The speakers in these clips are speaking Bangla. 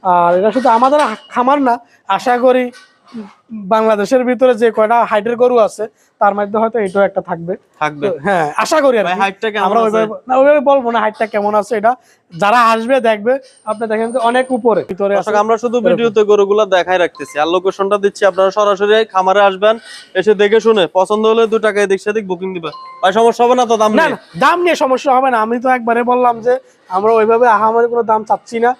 আর এটা শুধু আমাদের খামার না, আশা করি বাংলাদেশের ভিতরে যে কয়টা হাইটের গরু আছে তার মধ্যে হয়তো এটাও একটা থাকবে। হ্যাঁ, আশা করি আর আমরা ওইভাবে বলবো না হাইটটা কেমন আছে। এটা যারা আসবে দেখবে, আপনি দেখেন যে অনেক উপরে ভিতরে আছে। আমরা শুধু ভিডিওতে গরুগুলো দেখাই রাখতেছি, আর লোকেশনটা দিচ্ছি, আপনারা সরাসরি খামারে আসবেন, এসে দেখে শুনে পছন্দ হলে 2 টাকা এদিক সেদিক বুকিং দিবেন। ভাই সমস্যা হবে না তো? দাম নিয়ে দাম নিয়ে সমস্যা হবে না। আমি তো একবারে বললাম যে আমরা ওইভাবে আহামরি কোনো দাম চাচ্ছি না।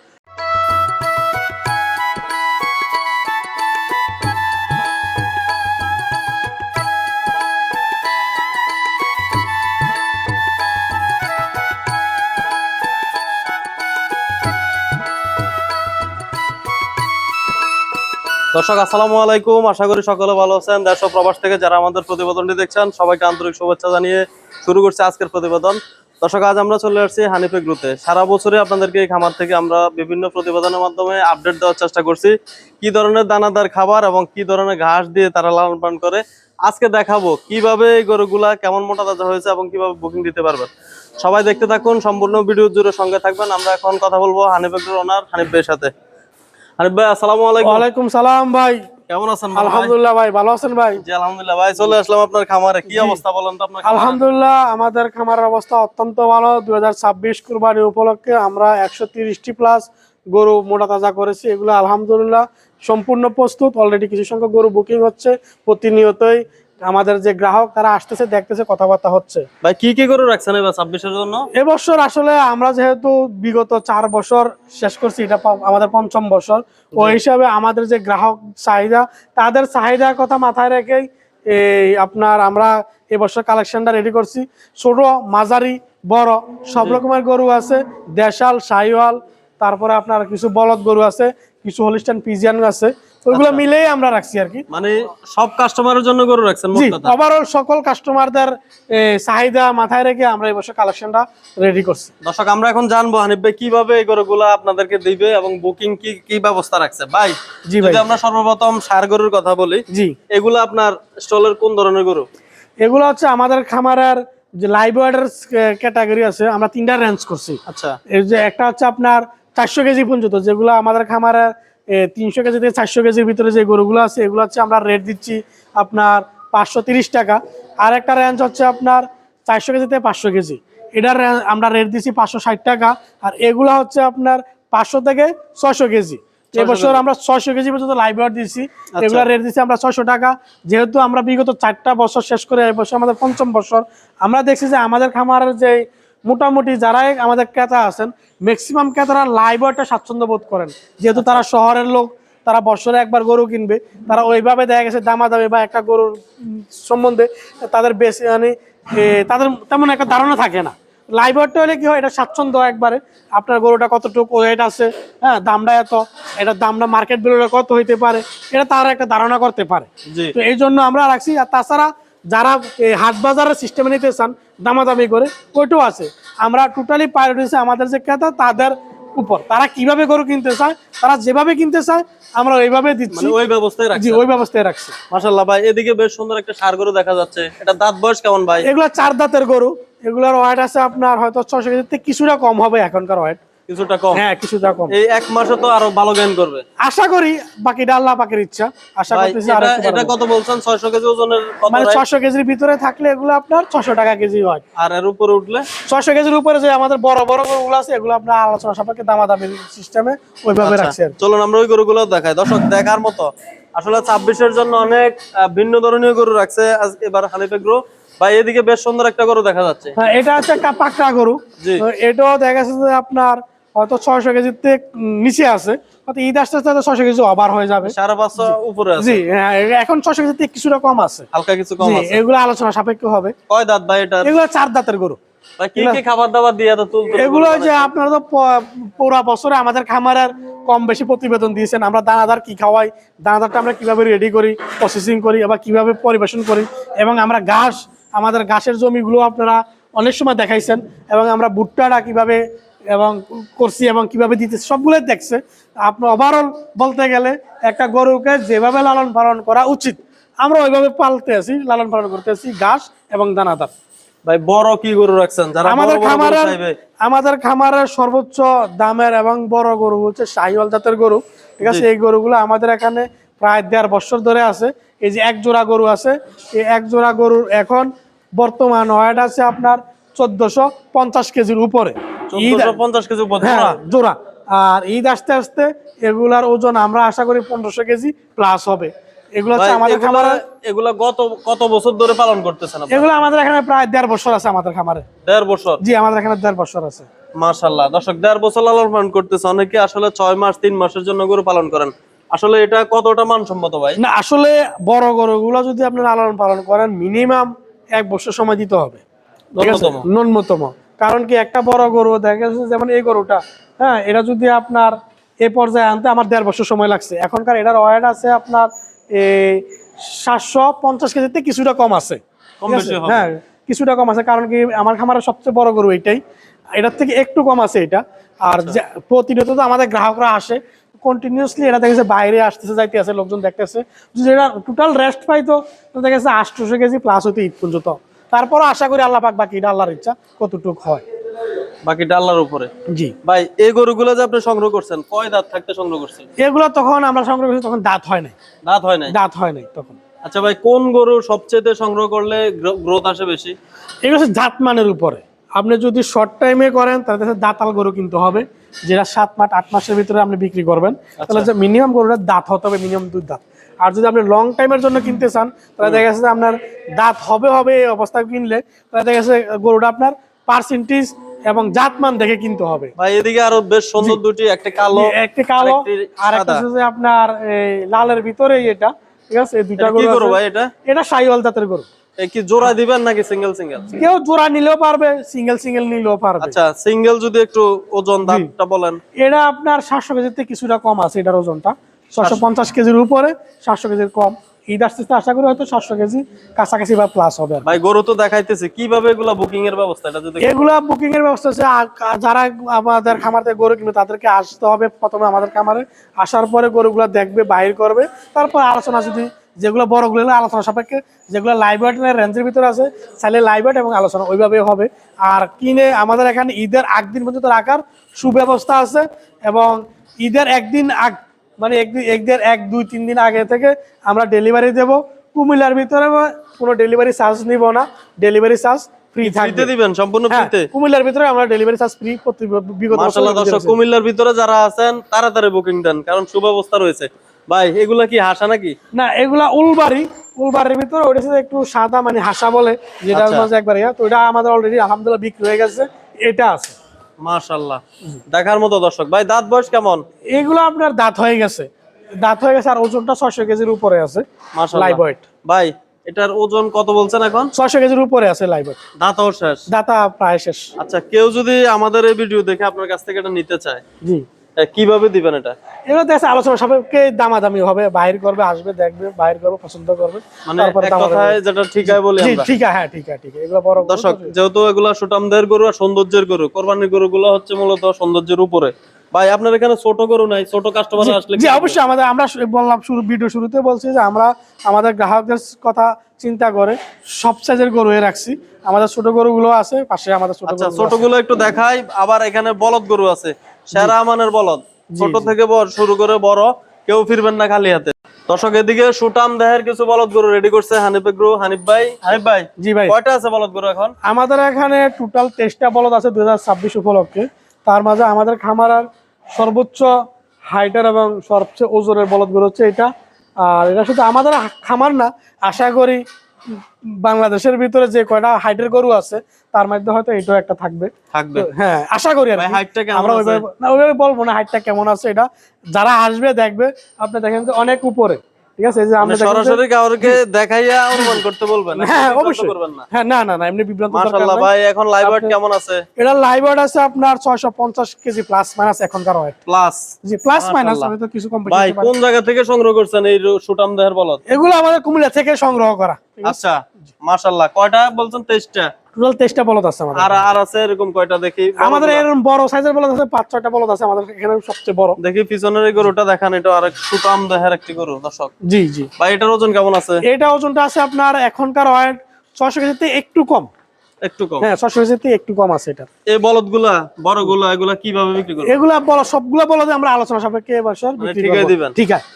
দর্শক আসসালামু আলাইকুম, আশা করি সকলে ভালো আছেন। দেশ ও প্রবাস থেকে যারা আমাদের প্রতিবেদনটি দেখছেন সবাইকে আন্তরিক শুভেচ্ছা জানিয়ে শুরু করছি আজকের প্রতিবেদন। দর্শক আজ আমরা চলে আসছি হানিফ এগ্রোতে। সারা বছরে আপনাদেরকে এই খামার থেকে আমরা বিভিন্ন প্রতিবেদনের মাধ্যমে আপডেট দেওয়ার চেষ্টা করছি, কি ধরনের দানাদার খাবার এবং কি ধরনের ঘাস দিয়ে তারা লালন পালন করে। আজকে দেখাবো কিভাবে এই গরুগুলা কেমন মোটা তাজা হয়েছে এবং কিভাবে বুকিং দিতে পারবেন। সবাই দেখতে থাকুন, সম্পূর্ণ ভিডিও জুড়ে সঙ্গে থাকবেন। আমরা এখন কথা বলবো হানিফ এগ্রোর ওনার হানিফ ভাইয়ের সাথে। হানিফ ভাই আসসালামু আলাইকুম। ওয়ালাইকুম সালাম ভাই, কেমন আছেন? আলহামদুলিল্লাহ ভাই, ভালো আছেন ভাই? জি আলহামদুলিল্লাহ ভাই, চলে আসলাম আপনার খামারে। কি অবস্থা বলেন তো আপনার? আলহামদুলিল্লাহ আমাদের খামারের অবস্থা অত্যন্ত ভালো। 2026 কুরবানি উপলক্ষে আমরা 130টি প্লাস গরু মোটা তাজা করেছি। এগুলো আলহামদুলিল্লাহ সম্পূর্ণ প্রস্তুত। অলরেডি কিছু সংখ্যক গরু বুকিং হচ্ছে প্রতিনিয়তই। আমাদের যে গ্রাহক তারা আসতেছে, দেখতেছে, কথাবার্তা হচ্ছে। ভাই কি কি গরু রাখছেন এবার 26-এর জন্য? এবছর আসলে আমরা যেহেতু বিগত 4 বছর শেষ করছি, এটা আমাদের 5ম বছর, ওই হিসাবে আমাদের যে গ্রাহক চাহিদা, তাদের চাহিদার কথা মাথায় রেখেই এই আপনার আমরা এবছর কালেকশনটা রেডি করছি। ছোট, মাঝারি, বড় সব রকমের গরু আছে। দেশাল, শাহিওয়াল, তারপরে আপনার কিছু বলদ গরু আছে, কিছু হলিস্টাইন ফ্রিজিয়ান আছে। ওইগুলো মিলেই আমরা রাখছি আর কি। মানে সব কাস্টমারের জন্য গরু রাখছেন? জি, ওভারঅল সকল কাস্টমারদের চাহিদা মাথায় রেখে আমরা এই বছর কালেকশনটা রেডি করছি। দর্শক আমরা এখন জানবো হানিফ ভাই কিভাবে এই গরুগুলা আপনাদেরকে দিবে এবং বুকিং কি কি ব্যবস্থা রাখছে। ভাই জি ভাই, যদি আমরা সর্বপ্রথম ষাঁড় গরুর কথা বলি, জি এগুলো আপনার স্টলের কোন ধরনের গরু? এগুলো হচ্ছে আমাদের খামারের যে লাইভ ওয়েটের ক্যাটাগরি আছে, আমরা 3টা রেঞ্জ করছি। আচ্ছা, এই যে একটা হচ্ছে আপনার 400 কেজি পর্যন্ত, যেগুলো আমাদের খামারের 300 কেজি থেকে 400 কেজির ভিতরে যে গরুগুলো আছে, এগুলো হচ্ছে আমরা রেট দিচ্ছি আপনার 530 টাকা। আর একটা রেঞ্জ হচ্ছে আপনার 400 কেজি থেকে 500 কেজি, এটার আমরা রেট দিচ্ছি 560 টাকা। আর এগুলো হচ্ছে আপনার 500 থেকে 600 কেজি। এবছর আমরা 600 কেজি পর্যন্ত লাইভ ওয়েট দিচ্ছি। এগুলো রেট দিচ্ছি আমরা 600 টাকা। যেহেতু আমরা বিগত 4টা বছর শেষ করে এবছর আমাদের 5ম বছর, আমরা দেখছি যে আমাদের খামারের যে মোটামুটি যারাই আমাদের ক্রেতা আছেন, ম্যাক্সিমাম ক্রেতারা লাইভ ওয়েটটা স্বাচ্ছন্দ্য বোধ করেন। যেহেতু তারা শহরের লোক, তারা বছরে একবার গরু কিনবে, তারা ওইভাবে দেখা গেছে দামাদামি বা একটা গরুর সম্বন্ধে তাদের বেশি মানে তাদের তেমন একটা ধারণা থাকে না। লাইভ ওয়েটটা হলে কি হয়, এটা স্বাচ্ছন্দ্য একবারে, আপনার গরুটা কতটুকু ওয়েট আছে, হ্যাঁ দামটা এত, এটার দামটা মার্কেট ভ্যালুটা কত হইতে পারে, এটা তারা একটা ধারণা করতে পারে। তো এই জন্য আমরা রাখছি। আর তাছাড়া যারা হাট বাজারের সিস্টেমে নিতে চান দামাদামি করে, ওইটাও আছে। আমরা টোটালি প্রায়োরিটি আমাদের যে ক্রেতা তাদের উপর, তারা কিভাবে গরু কিনতে চায়, তারা যেভাবে কিনতে চায় আমরা ওইভাবে দিচ্ছি, ওই ব্যবস্থায় রাখছি। জি, ওই ব্যবস্থায় রাখছি। মাশাআল্লাহ ভাই, এদিকে বেশ সুন্দর একটা ষাঁড় গরু দেখা যাচ্ছে। এটা দাঁত বয়স কেমন ভাই? এগুলো 4 দাঁতের গরু। এগুলোর ওয়েট আছে আপনার হয়তো 600 কেজির থেকে কিছুটা কম হবে এখনকার ওয়েট। কিছুটা কম? হ্যাঁ, কিছুটা কম। এই 1 মাসে তো আরো ভালো গেইন করবে আশা করি, বাকিটা আল্লাহ পাকের ইচ্ছা। আশা করতেছি আর একটু। এটা কত বলছেন? 600 কেজি ওজনের কত? মানে 600 কেজির ভিতরে থাকলে এগুলো আপনার 600 টাকা কেজি হয়। আর এর উপরে উঠলে 600 কেজির উপরে যে আমাদের বড় বড় গরুগুলো আছে, এগুলো আপনার আলোচনা সাপেক্ষে দামাদামি সিস্টেমে ওইভাবে রাখছি। চলুন আমরা ওই গরুগুলো দেখাই। দর্শক দেখার মতো আসলে 26-এর জন্য অনেক ভিন্ন ধরনের গরু রাখছে এবার হানিফ এগ্রো। ভাই এদিকে বেশ সুন্দর একটা গরু দেখা যাচ্ছে। হ্যাঁ, এটা হচ্ছে একটা পাকড়া গরু। এটাও দেখা যাচ্ছে যে আপনার হয়তো 600 কেজির থেকে নিচে আছে, হয়তো ঈদ আসতে আসতে 600 কেজি ওভার হয়ে যাবে। 550 উপরে আছে। জি হ্যাঁ, এখন 600 কেজির থেকে কিছুটা কম আছে, হালকা কিছু কম আছে। এগুলো আলোচনা সাপেক্ষ হবে। কয় দাঁত ভাই এটা? এগুলো 4 দাঁতের গরু। ভাই কি কি খাবার দাবার দিয়ে এত তুলতে? এগুলো যে আপনারা তো পুরা বছরে আমাদের খামারের কম বেশি প্রতিবেদন দিয়েছেন, আমরা দানাদার কি খাওয়াই, দানাদারটা আমরা কিভাবে রেডি করি, প্রসেসিং করি, আবার কিভাবে পরিবেশন করি, এবং আমরা ঘাস, আমাদের ঘাসের জমিগুলো আপনারা অনেক সময় দেখাইছেন, এবং আমরা ভুট্টাটা কিভাবে এবং করছি এবং কিভাবে দিতেছি সবগুলোই দেখছে। আপনার ওভারঅল বলতে গেলে একটা গরুকে যেভাবে লালন পালন করা উচিত আমরা ওইভাবে পালতে আছি, লালন পালন করতে আছি, ঘাস এবং দানাদার। ভাই বড় কি গরু রাখছেন যারা আমাদের খামারের সর্বোচ্চ দামের এবং বড় গরু হচ্ছে শাহিওয়াল জাতের গরু, ঠিক আছে। এই গরুগুলো আমাদের এখানে প্রায় 1.5 বছর ধরে আছে। এই যে এক জোড়া গরু আছে, এই এক জোড়া গরুর এখন বর্তমান ওয়েট আছে আপনার 1450 কেজির উপরে। 1450 কেজি জোড়া। আর ঈদ আসতে আসতে এগুলার ওজন আমরা আশা করি 1500 কেজি প্লাস হবে। এগুলো হচ্ছে আমাদের খামারে। এগুলা কত বছর ধরে পালন করতেছেন আপনারা? এগুলো আমাদের এখানে প্রায় 1.5 বছর আছে আমাদের খামারে। 1.5 বছর? জি, আমাদের এখানে 1.5 বছর আছে। মাশাআল্লাহ দর্শক, 1.5 বছর লালন পালন করতেছে। অনেকে আসলে 6 মাস 3 মাসের জন্য গরু পালন করেন। আসলে এটা কতটা মানসম্মত ভাই? না, আসলে বড় গরুগুলো যদি আপনি লালন পালন করেন মিনিমাম 1 বছর সময় দিতে হবে, ন্যূনতম। কারণ কি, একটা বড় গরু দেখা যাচ্ছে যেমন এই গরুটা, হ্যাঁ, এটা যদি আপনার এই পর্যায়ে আনতে আমার 1.5 বছর সময় লাগছে। এখনকার এটার ওয়েট আছে আপনার 750 কেজিতে কিছুটা কম আছে। হ্যাঁ, কিছুটা কম আছে। কারণ কি, আমার খামারের সবচেয়ে বড় গরু এইটাই, এটার থেকে একটু কম আছে এটা। আর প্রতিনিয়ত তো আমাদের গ্রাহকরা আসে কন্টিনিউসলি, এটা দেখেছে বাইরে আসতেছে যাইতে আছে, লোকজন দেখতেছে। যদি এটা টোটাল রেস্ট পাইতো দেখেছে 800 কেজি প্লাস হতো ঈদ পর্যন্ত। তারপরও আশা করি আল্লাহ পাক, বাকিটা আল্লাহর ইচ্ছা কতটুক হয়, বাকিটা আল্লাহর উপরে। জি ভাই, এই গরুগুলো যে আপনি সংগ্রহ করছেন, কয় দাঁত থাকতে সংগ্রহ করছেন? এগুলো তখন আমরা সংগ্রহ করছি তখন দাঁত হয় নাই। দাঁত হয় নাই তখন। আচ্ছা ভাই, কোন গরু সবচেয়ে সংগ্রহ করলে গ্রোথ আসে বেশি? এগুলো হচ্ছে জাত মানের উপরে। আপনি যদি শর্ট টাইমে করেন তাহলে দাঁতাল গরু কিনতে হবে, যেটা 7 মাস 8 মাসের ভিতরে আপনি বিক্রি করবেন। তাহলে যে মিনিমাম গরুটার দাঁত হতে হবে মিনিমাম 2 দাঁত। আর যদি আপনি লং টাইমের জন্য কিনতে চান তাহলে দেখা যাচ্ছে আপনার দাঁত হবে এই অবস্থায় কিনলে তাহলে দেখা যাচ্ছে গরুটা আপনার পার্সেন্টেজ এবং জাতমান দেখে কিনতে হবে। ভাই, এদিকে আরো বেশ সুন্দর দুটি, একটা কালো আর একটা হচ্ছে আপনার এই লালের ভিতরে এটা, ঠিক আছে। এই দুইটা গরু ভাই, এটা শাহিওয়াল জাতের গরু। কি জোড়া দিবেন নাকি সিঙ্গেল সিঙ্গেল? কেউ জোড়া নিলেও পারবে, সিঙ্গেল নিলেও পারবে। আচ্ছা, সিঙ্গেল যদি একটু ওজন দামটা বলেন। এটা আপনার 700 কেজিতে কিছুটা কম আছে, এটার ওজনটা 650 কেজির উপরে, 700 কেজির কম। ঈদ আসতে আশা করি হয়তো 700 কেজি কাছাকাছি বা প্লাস হবে। ভাই, গরু তো দেখাইতেছে, কিভাবে এগুলা বুকিং এর ব্যবস্থা? এটা যদি এগুলা বুকিং এর ব্যবস্থা আছে, যারা আমাদের খামার থেকে গরু কিনবে তাদেরকে আসতে হবে প্রথমে আমাদের খামারে। আসার পরে গরুগুলা দেখবে, বাইর করবে, তারপর আলোচনা, যদি যেগুলো বড়গুলো আলোচনা সাপেক্ষে, যেগুলো লাইভ ওয়েটের রেঞ্জের ভিতরে আছে চাইলে লাইভ ওয়েট এবং আলোচনা ওইভাবে হবে। আর কিনে আমাদের এখানে ঈদের আগদিন পর্যন্ত রাখার সুব্যবস্থা আছে, এবং ঈদের একদিন মানে ঈদের 1 2 3 দিন আগে থেকে আমরা ডেলিভারি দেব। কুমিল্লার ভিতরে কোনো ডেলিভারি চার্জ নিব না, ডেলিভারি চার্জ ফ্রি থাকবে। দিবেন সম্পূর্ণ ফ্রিতে? কুমিল্লার ভিতরে আমরা ডেলিভারি চার্জ ফ্রি বিগত বছর। মাশাআল্লাহ দর্শক, কুমিল্লার ভিতরে যারা আছেন তাড়াতাড়ি বুকিং দেন, কারণ সুব্যবস্থা রয়েছে। ভাই, এগুলা কি হাসা নাকি? না, এগুলা উলবাড়ির ভিতরে ওটা একটু সাদা, মানে হাসা বলে, যেটা মাঝে একবার তো এটা আমাদের অলরেডি আলহামদুলিল্লাহ বিক্রি হয়ে গেছে, এটা আছে। মাশাআল্লাহ, দেখার মতো দর্শক। ভাই, দাঁত বয়স কেমন? এগুলো আপনার দাঁত হয়ে গেছে, আর ওজনটা 600 কেজির উপরে আছে লাইভ ওয়েট। ভাই, এটার ওজন কত বলছেন এখন? 600 কেজির উপরে আছে লাইভ ওয়েট। দাঁতও শেষ? দাঁতা প্রায় শেষ। আচ্ছা, কেউ যদি আমাদের এই ভিডিও দেখে আপনার কাছ থেকে এটা নিতে চায়, জি, কিভাবে দিবেন এটা? এগুলো দেখছে আলোচনা সাপেক্ষে দামাদামি হবে, বাইর করবে, আসবে, দেখবে, বাইর করবে, পছন্দ করবে, মানে এক কথায় যেটা ঠিকায় বলি আমরা। ঠিক আছে, হ্যাঁ ঠিক আছে। এগুলো বড় দর্শক, যেহেতু এগুলা সুটামদের গরু আর সৌন্দর্যের গরু, কোরবানির গরুগুলো হচ্ছে মূলত সৌন্দর্যের উপরে। ভাই, আপনার এখানে ছোট গরু নাই? ছোট কাস্টমার আসলে? জি অবশ্যই, আমরা বললাম ভিডিও শুরুতে বলছি যে আমরা আমাদের গ্রাহকদের কথা চিন্তা করে সব সাইজের গরু রাখছি। আমাদের ছোট গরুগুলো আছে পাশে, আমাদের ছোটগুলো একটু দেখাই। আবার এখানে বলদ গরু আছে, সেরা মানের বলদ, ছোট থেকে শুরু করে বড়, কেউ ফিরবেন না খালি হাতে। দর্শক, এদিকে সুটাম দেহের কিছু বলদ গরু রেডি করছে হানিফ ভাই। জি ভাই, কয়টা আছে বলদ গরু এখন? আমাদের এখানে টোটাল 23টা বলদ আছে 2026 উপলক্ষে। তার মাঝে আমাদের খামারের সর্বোচ্চ হাইটার এবং সবচেয়ে ওজনের বলদ গরু হচ্ছে এটা। আর এটা শুধু আমাদের খামার না, আশা করি বাংলাদেশের ভিতরে যে কয়টা হাইটের গরু আছে তার মধ্যে হয়তো এটাও একটা থাকবে। হ্যাঁ, আশা করি। আর আমরা ওইভাবে বলবো না হাইটটা কেমন আছে, এটা যারা আসবে দেখবে, আপনি দেখেন যে অনেক উপরে, ঠিক আছে। যে আমরা সরাসরি কাউকে দেখাইয়া অনুমান করতে বলবেন? হ্যাঁ অবশ্যই করবেন না। হ্যাঁ, না এমনি বিভ্রান্ত দরকার নাই। মাশাআল্লাহ ভাই, এখন লাইভ ওয়েট কেমন আছে? এটা লাইভ ওয়েট আছে আপনার 650 কেজি প্লাস মাইনাস এখনকার ওয়েট। প্লাস? জি, প্লাস মাইনাস হয়তো কিছু কম বেশি। ভাই, কোন জায়গা থেকে সংগ্রহ করছেন এই সুটাম দেহের বলদ? এগুলো আমাদের কুমিল্লা থেকে সংগ্রহ করা। আচ্ছা, মাশাআল্লাহ। কয়টা বলছেন? 23টা? টোটাল 23টা বলদ আছে আমাদের। আর আছে এরকম কয়টা দেখি? আমাদের এরকম বড় সাইজের বলদ আছে 5-6টা বলদ আছে আমাদের এখানে, সবচেয়ে বড়। দেখি পিছনের এই গরুটা দেখান, এটা আরেক সুটাম দেহের একটি গরু দর্শক। জি ভাই, এটার ওজন কেমন আছে? এটা ওজনটা আছে আপনার এখনকার ওয়েট 600 কেজিতে একটু কম। একটু কম। হ্যাঁ 600 কেজির থেকে একটু কম আছে এটা। এই বলদগুলা বড়গুলা এগুলা কিভাবে বিক্রি করবেন? এগুলা বলো সবগুলা বলো যে আমরা আলোচনা সাপেক্ষে এবছর বিক্রি ঠিকই করব। দিবেন। ঠিক আছে।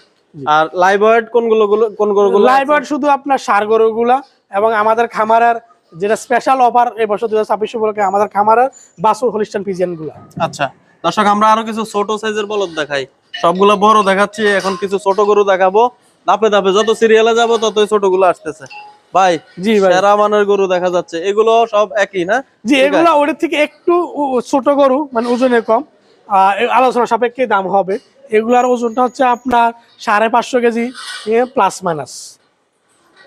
আর লাইভ ওয়েট কোন গরুগুলো? লাইভ ওয়েট শুধু আপনার ষাঁড় গরুগুলা এবং আমাদের খামারের যেটা স্পেশাল অফার এই বছর 2026 উপলক্ষে আমাদের খামারের বাছুর হলিস্টান ফ্রিজিয়ান গুলা। আচ্ছা দর্শক, আমরা আরো কিছু ছোট সাইজের বলদ দেখাই। সবগুলো বড় দেখাচ্ছি, এখন কিছু ছোট গরু দেখাবো। ধাপে ধাপে যত সিরিয়ালে যাব ততই ছোট গুলো আসতেছে। ভাই জি ভাই, সেরা মানের গরু দেখা যাচ্ছে, এগুলো সব একই না? জি এগুলা ওদের থেকে একটু ছোট গরু, মানে ওজনে কম, আলোচনা সাপেক্ষে দাম হবে। এগুলার ওজনটা হচ্ছে আপনার 550 কেজি প্লাস মাইনাস,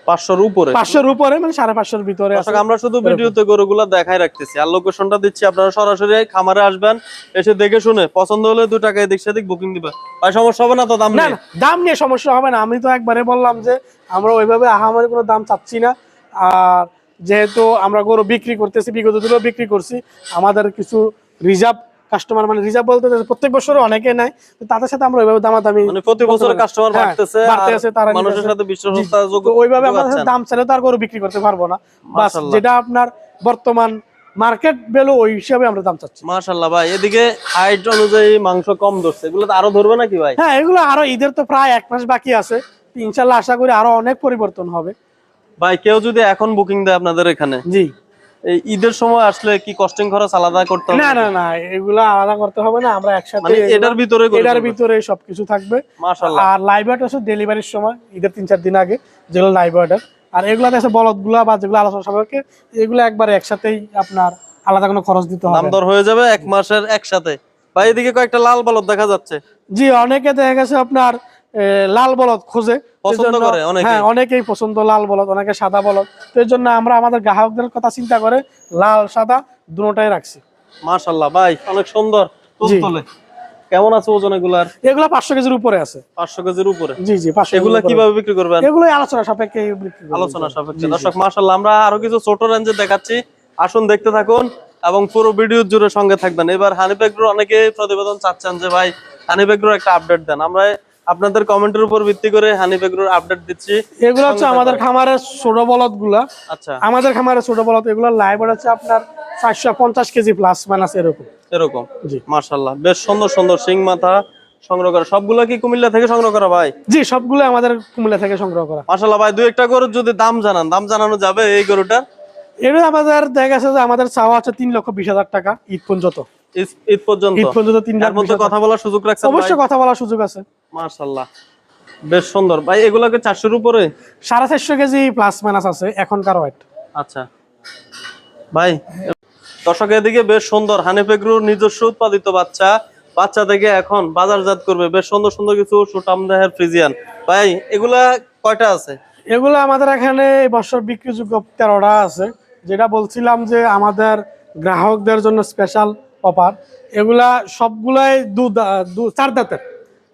500-র উপরে। 500-র উপরে, মানে 550-র ভিতরে আছে। দর্শক, আমরা শুধু ভিডিওতে গরুগুলো দেখাই রাখতেছি, আর লোকেশনটা দিচ্ছি। আপনারা সরাসরি খামারে আসবেন, এসে দেখে শুনে পছন্দ হলে 2 টাকা এদিক সেদিক বুকিং দিবেন। ভাই সমস্যা হবে না তো দাম না নিয়ে? না, দাম নিয়ে সমস্যা হবে না। আমি তো একবারে বললাম যে আমরা ওইভাবে আহামরি কোনো দাম চাচ্ছি না। আর যেহেতু আমরা গরু বিক্রি করতেছি, বিগত দিনেও বিক্রি করছি, আমাদের কিছু রিজার্ভ কাস্টমার, মানে রিজার্ভ বলতে প্রত্যেক বছর অনেকে নাই, তো তাদের সাথে আমরা ওইভাবে দামাদামি, মানে প্রতি বছর কাস্টমার বাড়তেছে, বাড়তেছে, তারা মানুষের সাথে বিশ্বস্ততা যোগ তো ওইভাবে আমরা দাম চাইলে তো আর গরু বিক্রি করতে পারবো না। বাস মাশাআল্লাহ। যেটা আপনার বর্তমান মার্কেট ভ্যালু ওই হিসাবে আমরা দাম চাচ্ছি। মাশাআল্লাহ ভাই, এদিকে হাইট অনুযায়ী মাংস কম ধরছে, এগুলো তো আরো ধরবে নাকি ভাই? হ্যাঁ, এগুলো আরো ঈদের তো প্রায় 1 মাস বাকি আছে, ইনশাল্লাহ আশা করি আরো অনেক পরিবর্তন হবে। ভাই কেউ যদি এখন বুকিং দেয় আপনাদের এখানে, জি, এই ঈদের সময় আসলে কি কস্টিং খরচ আলাদা করতে হবে? না না না, এগুলা আলাদা করতে হবে না, আমরা একসাথে মানে এটার ভিতরে এটার ভিতরে সবকিছু থাকবে। মাশাআল্লাহ। আর লাইভ ওয়েট আছে ডেলিভারির সময় ঈদের 3-4 দিন আগে, যেগুলো লাইভ ওয়েটার। আর এগুলা আছে বলদগুলা বা যেগুলো আলোচনা সাপেক্ষে, এগুলো একবার একসাথেই আপনার আলাদা কোনো খরচ দিতে হবে দাম না। দর হয়ে যাবে 1 মাসের একসাথে। ভাই এদিকে কয়েকটা লাল বলদ দেখা যাচ্ছে। জি, অনেকে দেখা গেছে আপনার লাল বলদ খোঁজে, পছন্দ এজন্য- করে অনেকেই। হ্যাঁ অনেকেই পছন্দ লাল বলদ, অনেকে সাদা বলদ। তো এর জন্য আমরা আমাদের গ্রাহকদের কথা চিন্তা করে লাল সাদা দুটোটাই রাখছি। মাশাআল্লাহ ভাই, অনেক সুন্দর জি। তুলতুলে। কেমন আছে ওজন এগুলার? এগুলো 500 কেজির উপরে আছে। 500 কেজির উপরে। জি জি, 500 কেজির এগুলা উপরে। কিভাবে বিক্রি করবেন? এগুলো আলোচনা সাপেক্ষে বিক্রি করব। আলোচনা সাপেক্ষে। দর্শক মাশাআল্লাহ, আমরা আরো কিছু ছোট রেঞ্জে দেখাচ্ছি, আসুন দেখতে থাকুন এবং পুরো ভিডিও জুড়ে সঙ্গে থাকবেন। এবার হানিফ এগ্রোর অনেকে প্রতিবেদন চাচ্ছেন যে ভাই হানিফ এগ্রোর একটা আপডেট দেন। আমরা আপনাদের কমেন্টের উপর ভিত্তি করে হানিফ এগ্রোর আপডেট দিচ্ছি। এগুলো হচ্ছে আমাদের খামারের ছোট বলদ গুলা। আচ্ছা, আমাদের খামারের ছোট বলদ, এগুলো লাইভ হচ্ছে আপনার 450 কেজি প্লাস মাইনাস এরকম। এরকম। জি মাশাআল্লাহ, বেশ সুন্দর সুন্দর সিং মাথা সংগ্রহ করা। সবগুলা কি কুমিল্লা থেকে সংগ্রহ করা ভাই? জি, সবগুলো আমাদের কুমিল্লা থেকে সংগ্রহ করা। মাশাআল্লাহ ভাই, 2-1টা গরুর যদি দাম জানান, দাম জানানো যাবে এই গরুটার? এটা আমাদের দেখা গেছে যে আমাদের চাওয়া হচ্ছে 3,20,000 টাকা ঈদ পর্যন্ত। ঈদ পর্যন্ত? ঈদ পর্যন্ত এর মধ্যে 3,20,000 কথা বলার সুযোগ রাখছেন ভাই? অবশ্যই কথা বলার সুযোগ আছে। মাশাআল্লাহ, বেশ সুন্দর ভাই। এগুলাকে 400-র উপরে? 450 কেজি প্লাস মাইনাস আছে এখনকার ওয়েট। আচ্ছা ভাই, দর্শক এদিকে বেশ সুন্দর হানিফ এগ্রোর নিজস্ব উৎপাদিত বাচ্চা থেকে এখন বাজারজাত করবে বেশ সুন্দর সুন্দর কিছু সুটাম দেহের ফ্রিজিয়ান। ভাই এগুলা কয়টা আছে? এগুলো আমাদের এখানে এই বছর বিক্রিযোগ্য 13টা আছে। যেটা বলছিলাম যে আমাদের গ্রাহকদের জন্য স্পেশাল অফার। এগুলা সবগুলাই চার দাঁতের,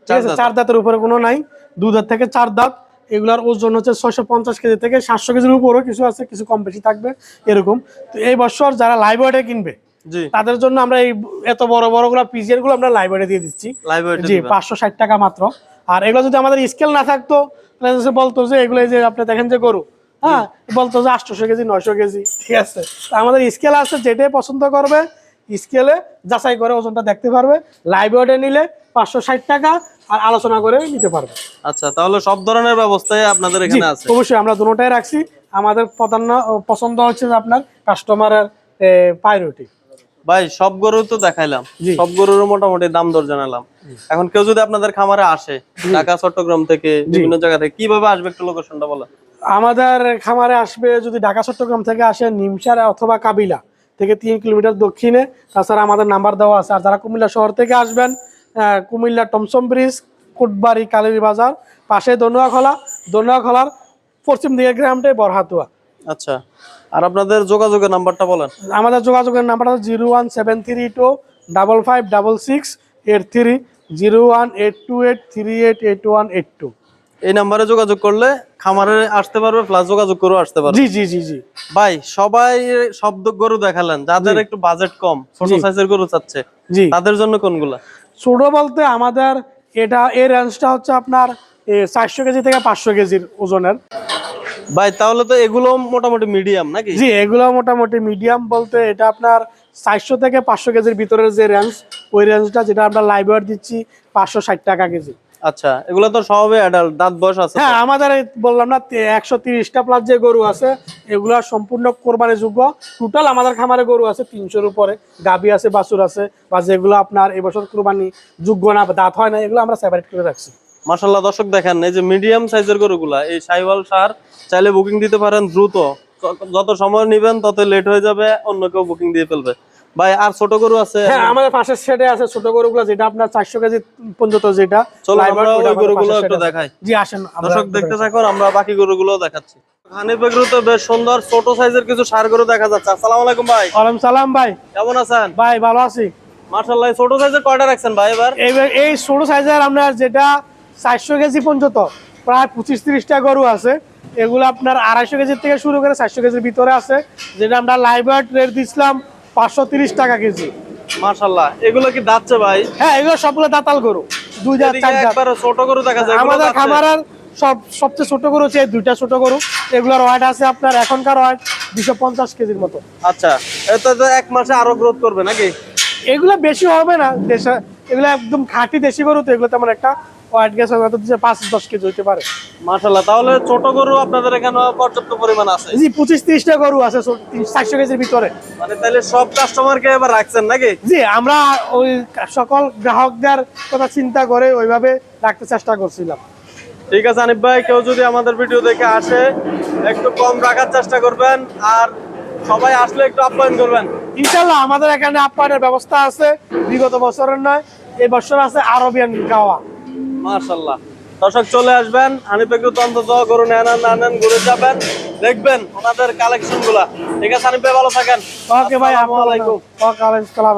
ঠিক আছে? 4 দাঁতের উপরে কোনো নাই, 2 দাঁত থেকে 4 দাঁত। এগুলার ওজন হচ্ছে 650 কেজি থেকে 700 কেজির উপরও কিছু আছে, কিছু কম বেশি থাকবে এরকম। তো এই বছর যারা লাইভ ওয়েটে কিনবে জি, তাদের জন্য আমরা এই এত বড় বড় গুলা পিজিএর গুলো আমরা লাইভ ওয়েটে দিয়ে দিচ্ছি। লাইভ ওয়েট জি, 560 টাকা মাত্র। আর এগুলো যদি আমাদের স্কেল না থাকতো তাহলে যে বলতো যে এগুলো এই যে আপনি দেখেন যে গরু, হ্যাঁ বলতো যে 800 কেজি 900 কেজি, ঠিক আছে? তো আমাদের স্কেল আছে, যেটাই পছন্দ করবে স্কেলে যাচাই করে ওজনটা দেখতে পারবে। লাইভ ওয়েটে নিলে 560 টাকা, আর আলোচনা করে নিতে পারবে। আচ্ছা, তাহলে সব ধরনের ব্যবস্থাই আপনাদের জি, এখানে আছে? অবশ্যই আমরা দুটোটাই রাখছি। আমাদের প্রধান পছন্দ হচ্ছে যে আপনার কাস্টমারের প্রায়োরিটি। ভাই সব গরু তো দেখাইলাম, জি। সব গরুর মোটামুটি দাম দর জানালাম। এখন কেউ যদি আপনাদের খামারে আসে ঢাকা চট্টগ্রাম থেকে বিভিন্ন জায়গা থেকে, কিভাবে আসবে একটু লোকেশনটা বলেন? আমাদের খামারে আসবে যদি ঢাকা চট্টগ্রাম থেকে আসে, নিমসার অথবা কাবিলা থেকে 3 কিলোমিটার দক্ষিণে। তাছাড়া আমাদের নাম্বার দেওয়া আছে। আর যারা কুমিল্লা শহর থেকে আসবেন, কুমিল্লা টমসম ব্রিজ, কোটবাড়ি, কালীর বাজার পাশে দনুয়াখলার পশ্চিম দিকের গ্রামটাই বরহাতুয়া। আচ্ছা, আর আপনাদের যোগাযোগের নাম্বারটা বলেন? আমাদের যোগাযোগের নাম্বার হচ্ছে 01732556683, 01828388182। এই নাম্বারে যোগাযোগ করলে খামারে আসতে পারবে, প্লাস যোগাযোগ করেও আসতে পারবে। জি জি জি জি ভাই সবাই শব্দ গরু দেখালেন, যাদের একটু বাজেট কম, ছোট জি। সাইজের গরু চাচ্ছে, জি, তাদের জন্য কোনগুলা? ছোট বলতে আমাদের এই রেঞ্জটা হচ্ছে আপনার 400 কেজি থেকে 500 কেজির ওজনের। ভাই তাহলে তো এগুলো মোটামুটি মিডিয়াম নাকি? জি, এগুলো মোটামুটি মিডিয়াম বলতে এটা আপনার 400 থেকে 500 কেজির ভিতরের যে রেঞ্জ, ওই রেঞ্জটা যেটা আমরা লাইভ ওয়েট দিচ্ছি 560 টাকা কেজি। আচ্ছা, এগুলো তো সবই অ্যাডাল্ট, দাঁত বয়স আছে তো? হ্যাঁ, আমাদের এই বললাম না 130টা প্লাস যে গরু আছে এগুলো সম্পূর্ণ কোরবানি যোগ্য। টোটাল আমাদের খামারে গরু আছে 300-র উপরে, গাবি আছে, বাছুর আছে, বা যেগুলো আপনার এবছর কোরবানি যোগ্য না, দাঁত হয় না, এগুলো আমরা সেপারেট করে রাখছি। মাশাআল্লাহ, দর্শক দেখেন এই যে মিডিয়াম সাইজের গরুগুলা, এই শাহিওয়াল সার চাইলে বুকিং দিতে পারেন দ্রুত। যত সময় নেবেন তত লেট হয়ে যাবে, অন্য কেউ বুকিং দিয়ে ফেলবে। ভাই আর ছোট গরু আছে? হ্যাঁ, আমাদের পাশের সেটে আছে ছোট গরুগুলো, যেটা আপনার 400 কেজি পর্যন্ত, যেটা চলো live আমরা weight, ওটা ওই আমাদের গরুগুলো পাশের একটু shed এ আছে। দেখাই। জি আসেন, আমরা দর্শক দেখতে থাকুন, আমরা বাকি গরুগুলো দেখাচ্ছি। হানিফ এগ্রোতে বেশ সুন্দর ছোট সাইজের কিছু ষাঁড় গরু দেখা যাচ্ছে। আসসালামু আলাইকুম ভাই। ওয়ালাইকুম সালাম ভাই। কেমন আছেন? ভাই ভালো আছি। মাশাআল্লাহ, ছোট সাইজের কয়টা রাখছেন ভাই এবার? এই ছোট সাইজের আপনার যেটা 400 কেজি পর্যন্ত প্রায় 25-30টা গরু আছে। এগুলো আপনার 250 কেজির থেকে শুরু করে 400 কেজির ভিতরে আছে, যেটা আমরা লাইভ ওয়েট রেট দিচ্ছিলাম 530 টাকা কেজি। মাশাআল্লাহ, এগুলো কি দাঁতছে ভাই? হ্যাঁ, এগুলো সবগুলো দাতাল গরু, 2 দাঁত, এদিকে 4 দাঁত। একবার ছোট গরু দেখা যায়, এগুলো আমাদের দাঁতছে? খামারের সবচেয়ে ছোট গরু হচ্ছে এই 2টা ছোট গরু। এগুলোর ওয়েট আছে আপনার এখনকার ওয়েট 250 কেজির মতো। আচ্ছা, এটা তো এক মাসে আরো গ্রোথ করবে নাকি? এগুলো বেশি হবে না, এগুলো একদম খাঁটি দেশি গরু, তো এগুলো তেমন একটা ওয়েট গেছে হয়তো 5-10 কেজি হইতে পারে। মাশাআল্লাহ, তাহলে ছোট গরু আপনাদের এখানে পর্যাপ্ত পরিমাণ আছে? জি, 25-30টা গরু আছে 400 কেজির ভিতরে। মানে তাহলে সব কাস্টমারকে এবার রাখছেন নাকি? জি, আমরা ওই সকল গ্রাহকদের কথা চিন্তা করে ওইভাবে রাখতে চেষ্টা করছিলাম। ঠিক আছে হানিফ ভাই, কেউ যদি আমাদের ভিডিও দেখে আসে একটু কম রাখার চেষ্টা করবেন, আর সবাই আসলে একটু আপ্যায়ন করবেন। ইনশাল্লাহ আমাদের এখানে আপ্যায়নের ব্যবস্থা আছে, বিগত বছরের নয়, এই বছর আছে আরবিয়ান গাওয়া। মাশাআল্লাহ, দর্শক চলে আসবেন হানিফ এগ্রোতে, অন্তত গরু নেন আর না নেন ঘুরে যাবেন, দেখবেন ওনাদের কালেকশন গুলা। ঠিক আছে হানিফ ভাই, ভালো থাকেন। ওকে ভাই, আসসালামু আলাইকুম। ওকে, ওয়ালাইকুম আসসালাম।